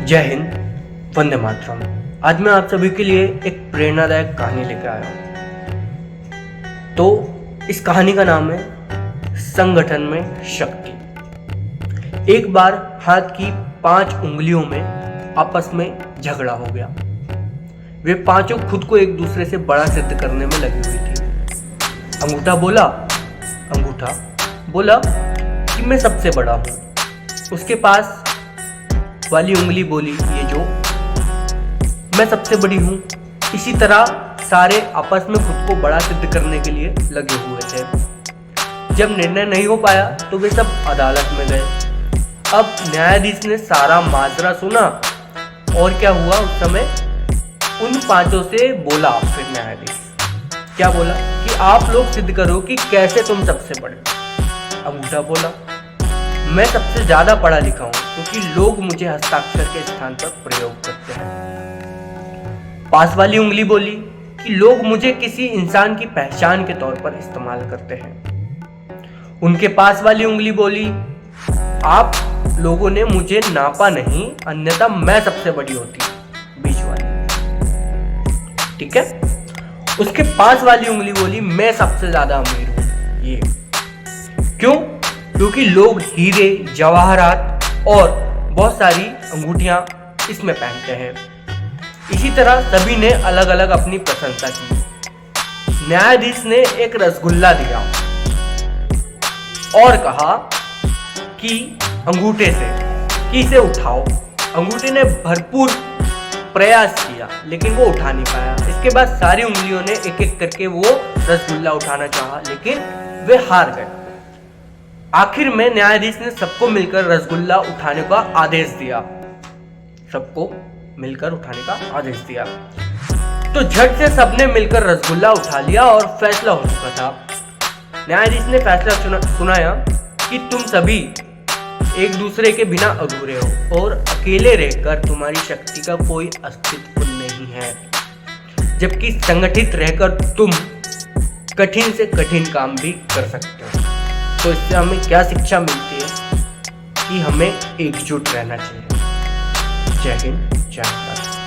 जय हिंद, वंदे मातरम। आज मैं आप सभी के लिए एक प्रेरणादायक कहानी लेकर आया हूँ। तो इस कहानी का नाम है संगठन में शक्ति। एक बार हाथ की 5 उंगलियों में आपस में झगड़ा हो गया। वे पांचों खुद को एक दूसरे से बड़ा सिद्ध करने में लगी हुई थी। अंगूठा बोला कि मैं सबसे बड़ा हूँ। उसके पास वाली उंगली बोली, ये जो मैं सबसे बड़ी हूँ। इसी तरह सारे आपस में खुद को बड़ा सिद्ध करने के लिए लगे हुए थे। जब निर्णय नहीं हो पाया तो वे सब अदालत में गए। अब न्यायाधीश ने सारा माजरा सुना और क्या हुआ उस समय उन पांचों से बोला। फिर न्यायाधीश क्या बोला कि आप लोग सिद्ध करो कि कैसे तुम सबसे बड़े। अंगूठा बोला, मैं सबसे ज्यादा पढ़ा लिखा हूं क्योंकि लोग मुझे हस्ताक्षर के स्थान पर प्रयोग करते हैं। पास वाली उंगली बोली कि लोग मुझे किसी इंसान की पहचान के तौर पर इस्तेमाल करते हैं। उनके पास वाली उंगली बोली, आप लोगों ने मुझे नापा नहीं, अन्यथा मैं सबसे बड़ी होती। बीच वाली, ठीक है। उसके पास वाली उंगली बोली, मैं सबसे ज्यादा अमीर हूं। ये क्यों? क्योंकि लोग हीरे, जवाहरात और बहुत सारी अंगूठियां इसमें पहनते हैं। इसी तरह सभी ने अलग अलग अपनी प्रशंसा की। न्यायाधीश ने एक रसगुल्ला दिया और कहा कि अंगूठे से कि इसे उठाओ। अंगूठे ने भरपूर प्रयास किया लेकिन वो उठा नहीं पाया। इसके बाद सारी उंगलियों ने एक एक करके वो रसगुल्ला उठाना चाहा लेकिन वे हार गए। आखिर में न्यायाधीश ने सबको मिलकर रसगुल्ला उठाने का आदेश दिया। तो झट से सबने मिलकर रसगुल्ला उठा लिया और फैसला हो चुका था। न्यायाधीश ने फैसला सुनाया कि तुम सभी एक दूसरे के बिना अधूरे हो और अकेले रहकर तुम्हारी शक्ति का कोई अस्तित्व नहीं है, जबकि संगठित रहकर तुम कठिन से कठिन काम भी कर सकते हो। तो इससे हमें क्या शिक्षा मिलती है कि हमें एकजुट रहना चाहिए। जय हिंद, जय भारत।